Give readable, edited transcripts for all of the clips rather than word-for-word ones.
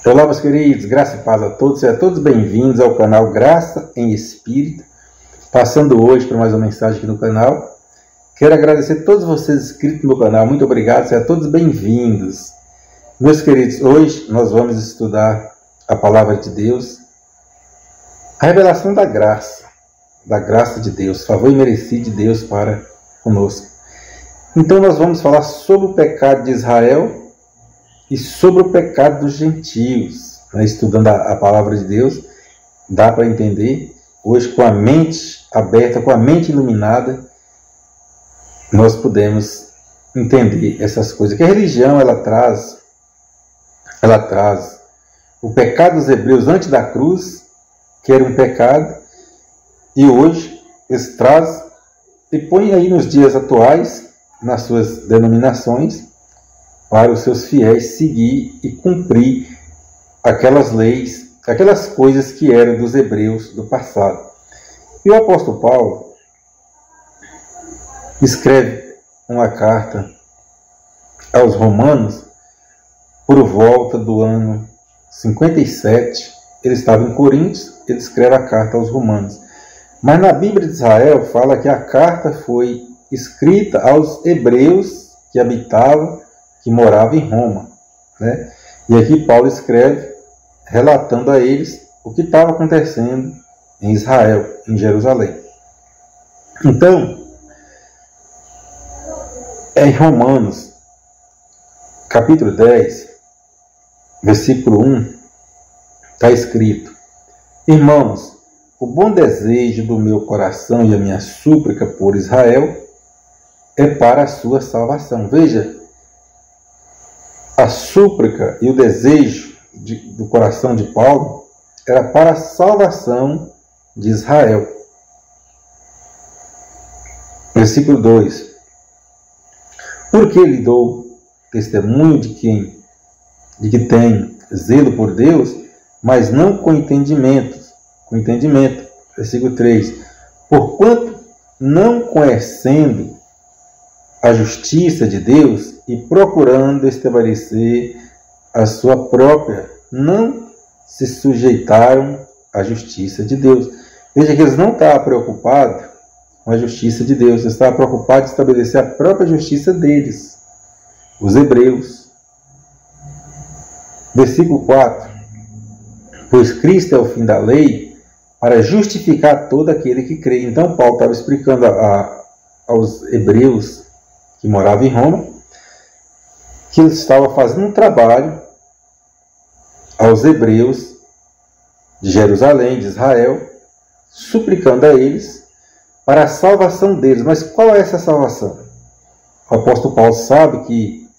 Olá, meus queridos, graça e paz a todos, sejam todos bem-vindos ao canal Graça em Espírito. Passando hoje para mais uma mensagem aqui no canal. Quero agradecer a todos vocês inscritos no meu canal, muito obrigado, sejam todos bem-vindos. Meus queridos, hoje nós vamos estudar a palavra de Deus, a revelação da graça de Deus, favor imerecido de Deus para conosco. Então nós vamos falar sobre o pecado de Israel e sobre o pecado dos gentios. Estudando a palavra de Deus, dá para entender. Hoje, com a mente aberta, com a mente iluminada, nós podemos entender essas coisas. Que a religião ela traz o pecado dos hebreus antes da cruz, que era um pecado, e hoje eles traz e põe aí nos dias atuais, nas suas denominações, para os seus fiéis seguir e cumprir aquelas leis, aquelas coisas que eram dos hebreus do passado. E o apóstolo Paulo escreve uma carta aos romanos por volta do ano 57. Ele estava em Coríntios, ele escreve a carta aos romanos. Mas na Bíblia de Israel fala que a carta foi escrita aos hebreus que habitavam, que moravam em Roma, né? E aqui Paulo escreve relatando a eles o que estava acontecendo em Israel, em Jerusalém. Então, em Romanos, capítulo 10, versículo 1, está escrito: Irmãos, o bom desejo do meu coração e a minha súplica por Israel é para a sua salvação. Veja, a súplica e o desejo do coração de Paulo era para a salvação de Israel. Versículo 2. Porque lhe dou testemunho de que tem zelo por Deus, mas não com entendimento. Versículo 3. Porquanto, não conhecendo a justiça de Deus e procurando estabelecer a sua própria, não se sujeitaram à justiça de Deus. Veja que eles não estavam preocupados com a justiça de Deus, eles estavam preocupados em estabelecer a própria justiça deles, os hebreus. Versículo 4. Pois Cristo é o fim da lei para justificar todo aquele que crê. Então Paulo estava explicando aos hebreus que moravam em Roma que ele estava fazendo um trabalho aos hebreus de Jerusalém, de Israel, suplicando a eles para a salvação deles. Mas qual é essa salvação? O apóstolo Paulo sabe que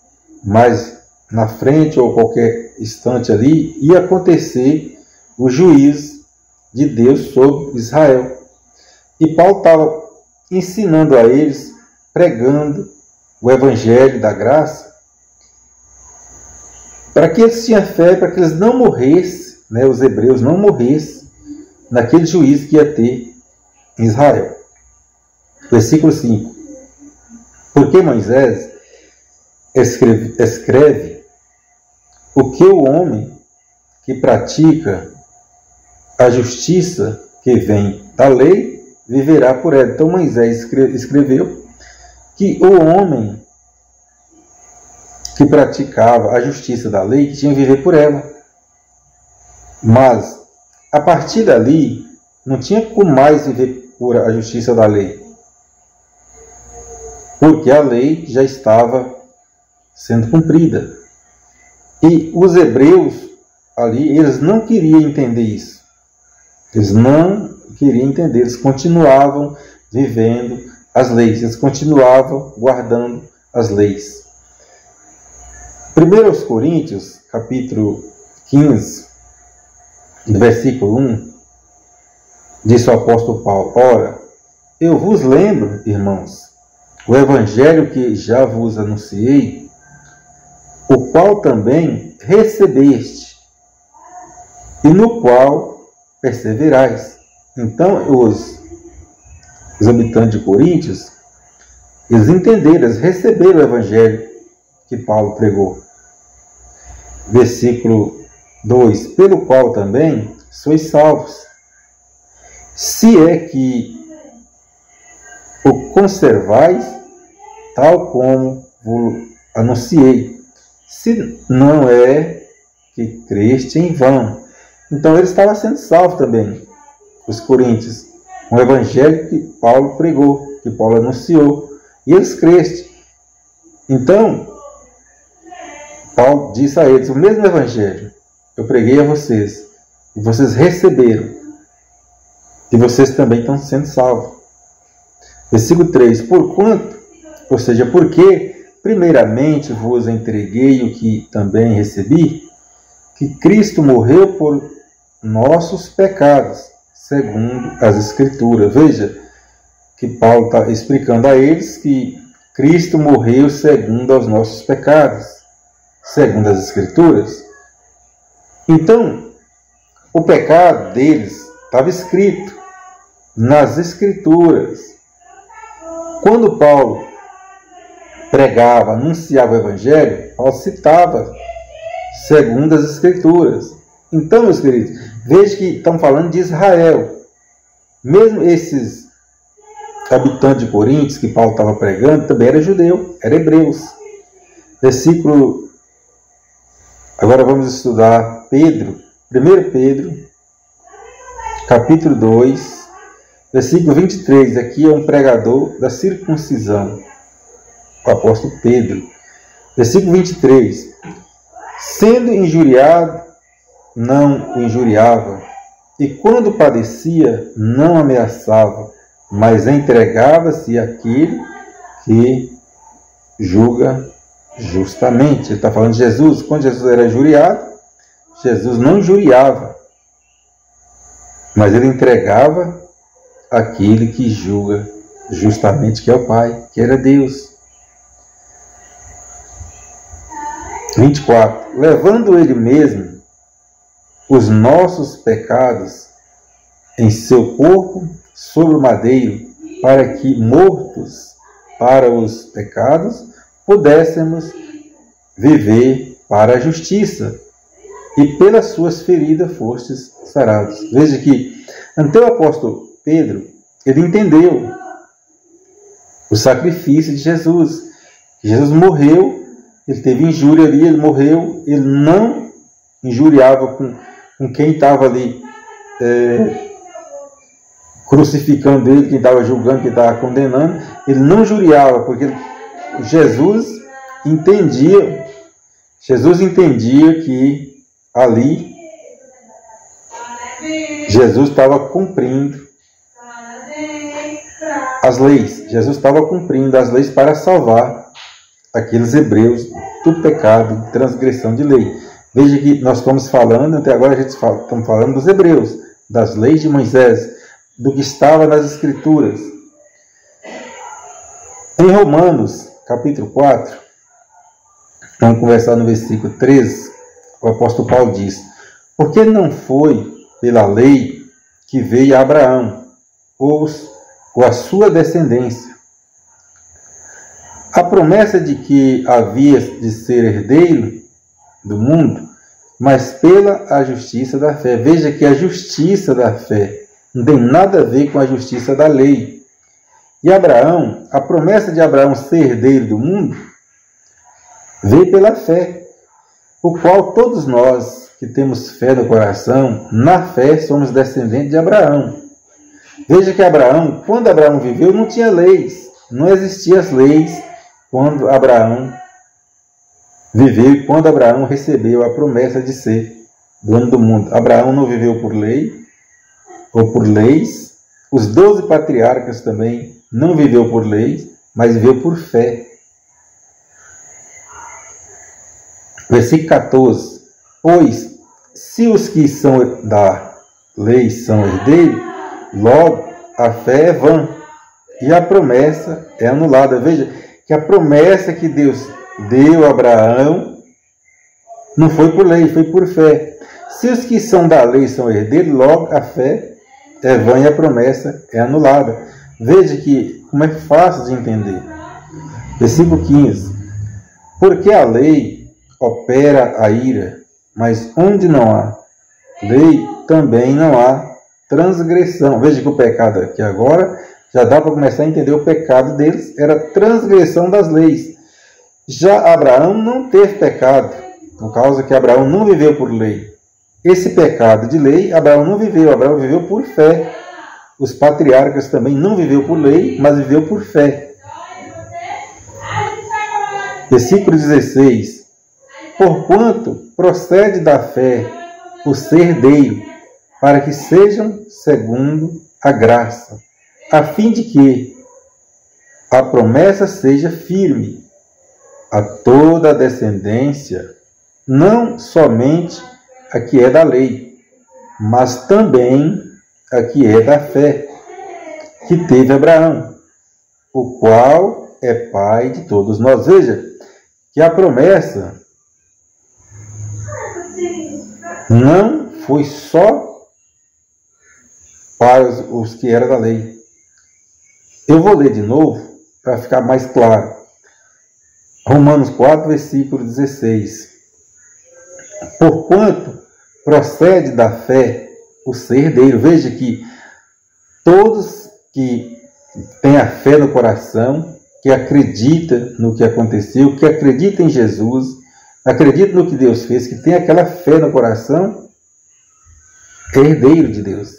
mais na frente ou qualquer instante ali ia acontecer o juízo de Deus sobre Israel. E Paulo estava ensinando a eles, pregando o evangelho da graça, para que eles tinham fé, para que eles não morressem, né, os hebreus não morressem naquele juízo que ia ter em Israel. Versículo 5. Porque Moisés escreve o que o homem que pratica a justiça que vem da lei viverá por ela. Então Moisés escreveu que o homem que praticava a justiça da lei tinha que viver por ela. Mas, a partir dali, não tinha como mais viver por a justiça da lei. Porque a lei já estava sendo cumprida. E os hebreus ali, eles não queriam entender isso. Eles não queriam entender, eles continuavam vivendo as leis, eles continuavam guardando as leis. 1 Coríntios, capítulo 15, do versículo 1, disse o apóstolo Paulo: Ora, eu vos lembro, irmãos, o evangelho que já vos anunciei, o qual também recebeste, e no qual perseverais. Então, os habitantes de Coríntios, eles entenderam, eles receberam o evangelho que Paulo pregou. Versículo 2. Pelo qual também sois salvos, se é que o conservais, tal como vos anunciei, se não é que creste em vão. Então ele estava sendo salvo também, os coríntios, um evangelho que Paulo pregou, que Paulo anunciou, e eles creste. Então, Paulo disse a eles, o mesmo evangelho eu preguei a vocês, e vocês receberam, e vocês também estão sendo salvos. Versículo 3, porquanto, ou seja, porque primeiramente vos entreguei o que também recebi, que Cristo morreu por nossos pecados, segundo as Escrituras. Veja que Paulo está explicando a eles que Cristo morreu segundo os nossos pecados, segundo as Escrituras. Então, o pecado deles estava escrito nas Escrituras. Quando Paulo pregava, anunciava o Evangelho, Paulo citava segundo as Escrituras. Então, meus queridos, veja que estão falando de Israel. Mesmo esses habitantes de Coríntios que Paulo estava pregando, também era judeu, era hebreus. Versículo... Agora vamos estudar Pedro, 1 Pedro, capítulo 2, versículo 23. Aqui é um pregador da circuncisão, o apóstolo Pedro. Versículo 23. Sendo injuriado, não o injuriava, e quando padecia, não ameaçava, mas entregava-se àquele que julga justamente. Ele está falando de Jesus. Quando Jesus era injuriado, Jesus não injuriava, mas ele entregava àquele que julga justamente, que é o Pai, que era Deus. 24. Levando ele mesmo os nossos pecados em seu corpo sobre o madeiro, para que, mortos para os pecados, pudéssemos viver para a justiça, e pelas suas feridas fostes sarados. Veja que, ante o apóstolo Pedro, ele entendeu o sacrifício de Jesus. Jesus morreu, ele teve injúria ali, ele morreu, ele não injuriava com quem estava ali crucificando ele, quem estava julgando, quem estava condenando. Ele não injuriava, porque Jesus entendia que ali Jesus estava cumprindo as leis. Jesus estava cumprindo as leis para salvar aqueles hebreus do pecado, de transgressão de lei. Veja que nós estamos falando, até agora estamos falando dos hebreus, das leis de Moisés, do que estava nas Escrituras. Em Romanos, capítulo 4, vamos conversar no versículo 13, o apóstolo Paulo diz: porque não foi pela lei que veio a Abraão, ou a sua descendência, a promessa de que havia de ser herdeiro do mundo, mas pela a justiça da fé. Veja que a justiça da fé não tem nada a ver com a justiça da lei. E Abraão, a promessa de Abraão ser herdeiro do mundo, veio pela fé, o qual todos nós que temos fé no coração, na fé somos descendentes de Abraão. Veja que Abraão, quando Abraão viveu, não tinha leis, não existiam as leis quando Abraão viveu e quando Abraão recebeu a promessa de ser dono do mundo. Abraão não viveu por lei ou por leis, os 12 patriarcas também não viveu por leis, mas viveu por fé. Versículo 14. Pois, se os que são da lei são herdeiros, logo a fé é vã e a promessa é anulada. Veja que a promessa que Deus deu a Abraão não foi por lei, foi por fé. Se os que são da lei são herdeiros, logo a fé é vã e a promessa é anulada. Veja que como é fácil de entender. Versículo 15. Porque a lei opera a ira, Mas onde não há lei, também não há transgressão. Veja que o pecado aqui agora, já dá para começar a entender o pecado deles, era transgressão das leis. Já Abraão não teve pecado, por causa que Abraão não viveu por lei. Esse pecado de lei, Abraão não viveu, Abraão viveu por fé. Os patriarcas também não viveu por lei, mas viveu por fé. Versículo 16. Porquanto procede da fé o ser herdeiro, para que sejam segundo a graça, a fim de que a promessa seja firme a toda a descendência, não somente a que é da lei, mas também a que é da fé, que teve Abraão, o qual é pai de todos nós. Veja que a promessa não foi só para os que eram da lei. Eu vou ler de novo para ficar mais claro. Romanos 4, versículo 16. Porquanto procede da fé o ser herdeiro. Veja que todos que têm a fé no coração, que acreditam no que aconteceu, que acreditam em Jesus, acreditam no que Deus fez, que tem aquela fé no coração, é herdeiro de Deus.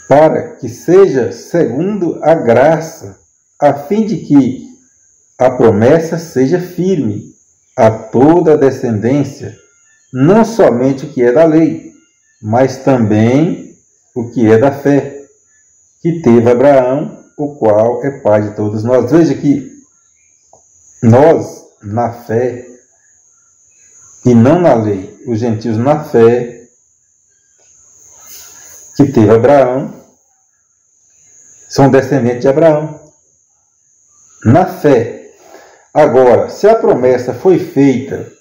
Para que seja segundo a graça, a fim de que a promessa seja firme a toda a descendência, não somente o que é da lei, mas também o que é da fé, que teve Abraão, o qual é pai de todos nós. Veja que nós, na fé, e não na lei, os gentios na fé, que teve Abraão, são descendentes de Abraão. Na fé. Agora, se a promessa foi feita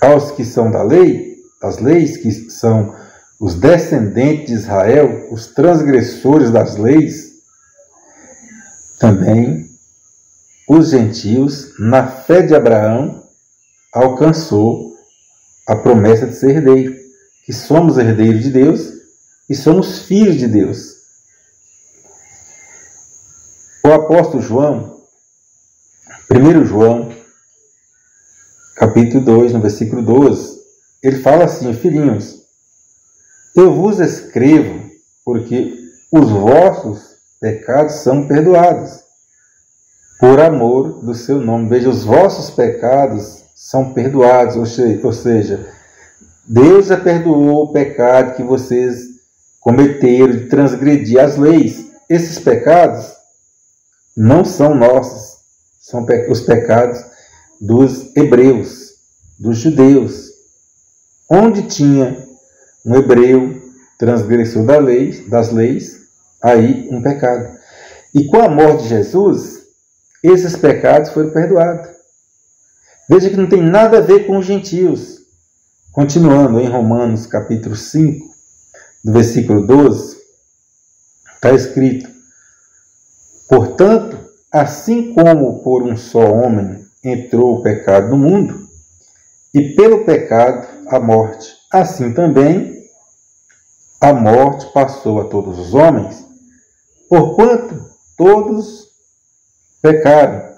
aos que são da lei, as leis que são os descendentes de Israel, os transgressores das leis, também os gentios, na fé de Abraão, alcançou a promessa de ser herdeiro, que somos herdeiros de Deus e somos filhos de Deus. O apóstolo João, 1 João, capítulo 2, no versículo 12, ele fala assim: filhinhos, eu vos escrevo porque os vossos pecados são perdoados, por amor do seu nome. Veja, os vossos pecados são perdoados, ou seja, Deus já perdoou o pecado que vocês cometeram de transgredir as leis. Esses pecados não são nossos, são os pecados dos hebreus, dos judeus. Onde tinha um hebreu transgressor das leis, aí um pecado. E com a morte de Jesus, esses pecados foram perdoados. Veja que não tem nada a ver com os gentios. Continuando em Romanos capítulo 5, do versículo 12, está escrito: portanto, assim como por um só homem entrou o pecado no mundo, e pelo pecado a morte, assim também a morte passou a todos os homens, porquanto todos pecaram.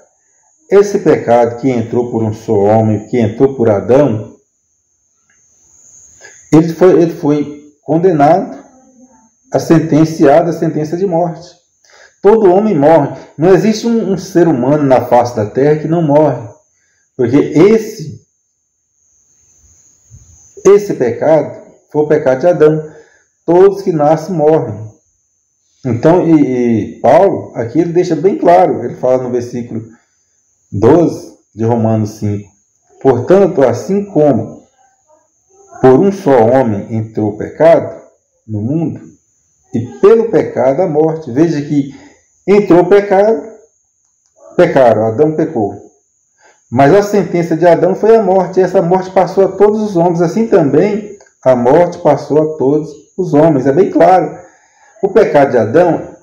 Esse pecado que entrou por um só homem, que entrou por Adão, ele foi condenado, sentenciado à sentença de morte. Todo homem morre. Não existe um ser humano na face da terra que não morre. Porque esse pecado foi o pecado de Adão. Todos que nascem morrem. Então, e Paulo, aqui ele deixa bem claro, ele fala no versículo 12 de Romanos 5. Portanto, assim como por um só homem entrou o pecado no mundo, e pelo pecado a morte. Veja que entrou o pecado, pecaram, Adão pecou. Mas a sentença de Adão foi a morte, e essa morte passou a todos os homens. Assim também a morte passou a todos os homens. É bem claro. O pecado de Adão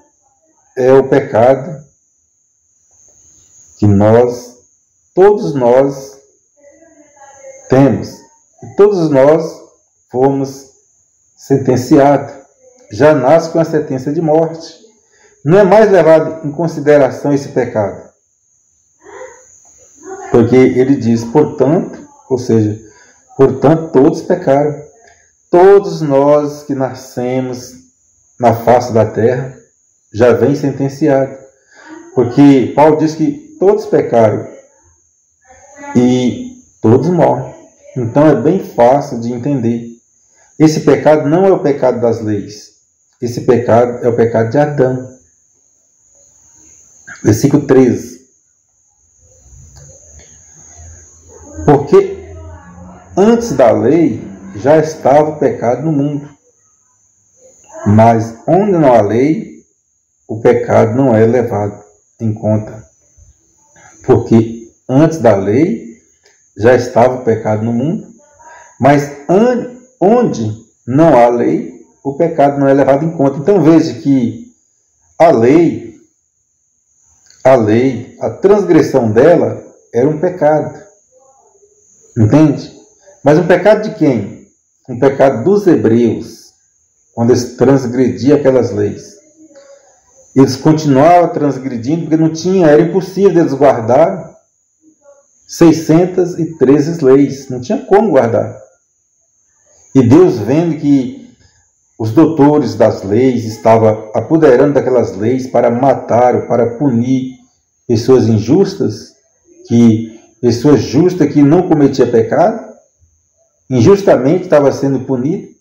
é o pecado que todos nós E todos nós fomos sentenciados. Já nasce com a sentença de morte. Não é mais levado em consideração esse pecado. Porque ele diz, portanto, ou seja, portanto todos pecaram. Todos nós que nascemos na face da terra já vem sentenciado. Porque Paulo diz que todos pecaram e todos morrem. Então é bem fácil de entender. Esse pecado não é o pecado das leis. Esse pecado é o pecado de Adão. Versículo 13. Porque antes da lei já estava o pecado no mundo. Mas onde não há lei, o pecado não é levado em conta. Porque antes da lei já estava o pecado no mundo. Mas onde não há lei, o pecado não é levado em conta. Então veja que a lei, a transgressão dela era um pecado. Entende? Mas um pecado de quem? Um pecado dos hebreus, quando eles transgrediam aquelas leis. Eles continuavam transgredindo porque não tinha, era impossível eles guardar 613 leis, não tinha como guardar. E Deus, vendo que os doutores das leis estavam apoderando daquelas leis para matar ou para punir pessoas injustas, pessoas justas que não cometiam pecado, injustamente estava sendo punido,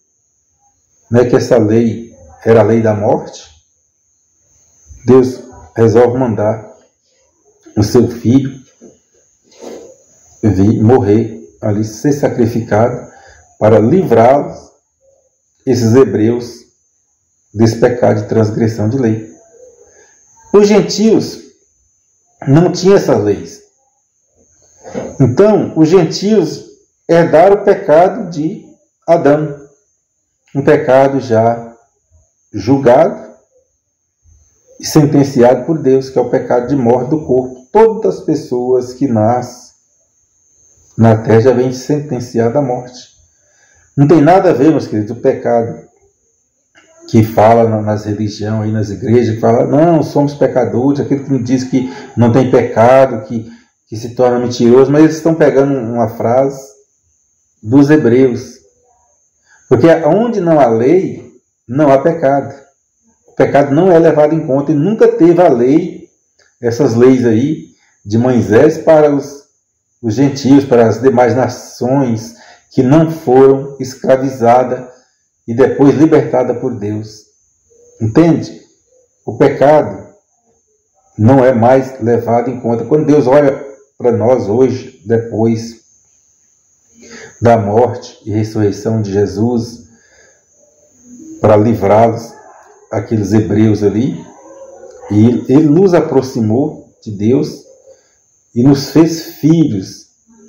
não é que essa lei era a lei da morte. Deus resolve mandar o seu filho vir morrer ali, ser sacrificado para livrá-los, esses hebreus, desse pecado de transgressão de lei. Os gentios não tinham essas leis. Então, os gentios herdaram o pecado de Adão, um pecado já julgado e sentenciado por Deus, que é o pecado de morte do corpo. Todas as pessoas que nascem na terra já vêm sentenciadas à morte. Não tem nada a ver, meus queridos, o pecado que fala nas religiões, aí nas igrejas, que fala, não, somos pecadores, aquele que me diz que não tem pecado, que se torna mentiroso, mas eles estão pegando uma frase dos hebreus. Porque onde não há lei, não há pecado. O pecado não é levado em conta e nunca teve a lei, essas leis aí de Moisés para os gentios, para as demais nações que não foram escravizadas e depois libertadas por Deus. Entende? O pecado não é mais levado em conta. Quando Deus olha para nós hoje, depois da morte e ressurreição de Jesus, para livrá-los, aqueles hebreus ali, e ele nos aproximou de Deus e nos fez filhos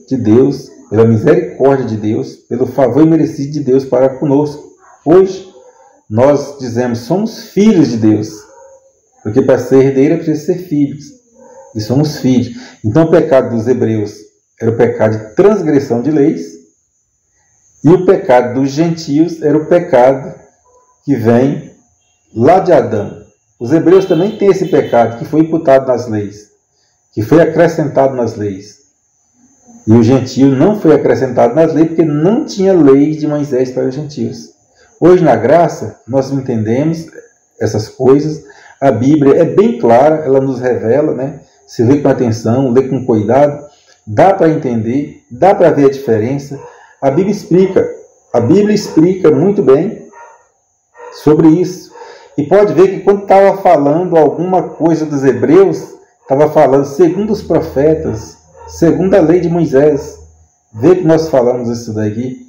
de Deus, pela misericórdia de Deus, pelo favor imerecido de Deus para conosco. Hoje, nós dizemos, somos filhos de Deus, porque para ser herdeiro é preciso ser filhos, e somos filhos. Então o pecado dos hebreus era o pecado de transgressão de leis, e o pecado dos gentios era o pecado que vem lá de Adão. Os hebreus também têm esse pecado que foi imputado nas leis, que foi acrescentado nas leis. E o gentio não foi acrescentado nas leis porque não tinha lei de Moisés para os gentios. Hoje na graça nós entendemos essas coisas. A Bíblia é bem clara, ela nos revela, né? Se lê com atenção, lê com cuidado, dá para entender, dá para ver a diferença. A Bíblia explica muito bem sobre isso. E pode ver que quando estava falando alguma coisa dos hebreus, estava falando segundo os profetas, segundo a lei de Moisés. Vê que nós falamos isso daqui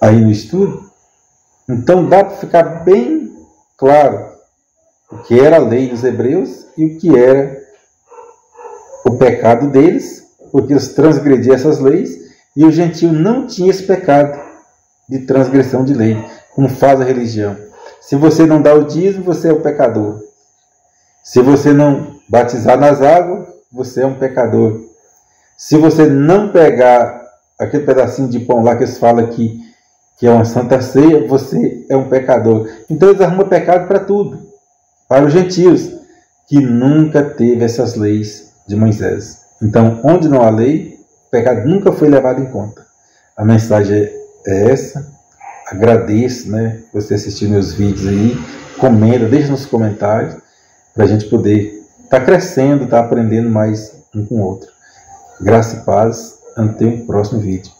aí no estudo. Então dá para ficar bem claro o que era a lei dos hebreus e o que era o pecado deles, porque eles transgrediam essas leis, e o gentio não tinha esse pecado de transgressão de lei, como faz a religião. Se você não dá o dízimo, você é um pecador. Se você não batizar nas águas, você é um pecador. Se você não pegar aquele pedacinho de pão lá que eles falam que é uma santa ceia, você é um pecador. Então eles arrumam pecado para tudo. Para os gentios, que nunca teve essas leis de Moisés. Então, onde não há lei, o pecado nunca foi levado em conta. A mensagem é essa. Agradeço, né, você assistir meus vídeos aí. Comenta, deixa nos comentários, para a gente poder estar crescendo, estar aprendendo mais um com o outro. Graça e paz. Até o próximo vídeo.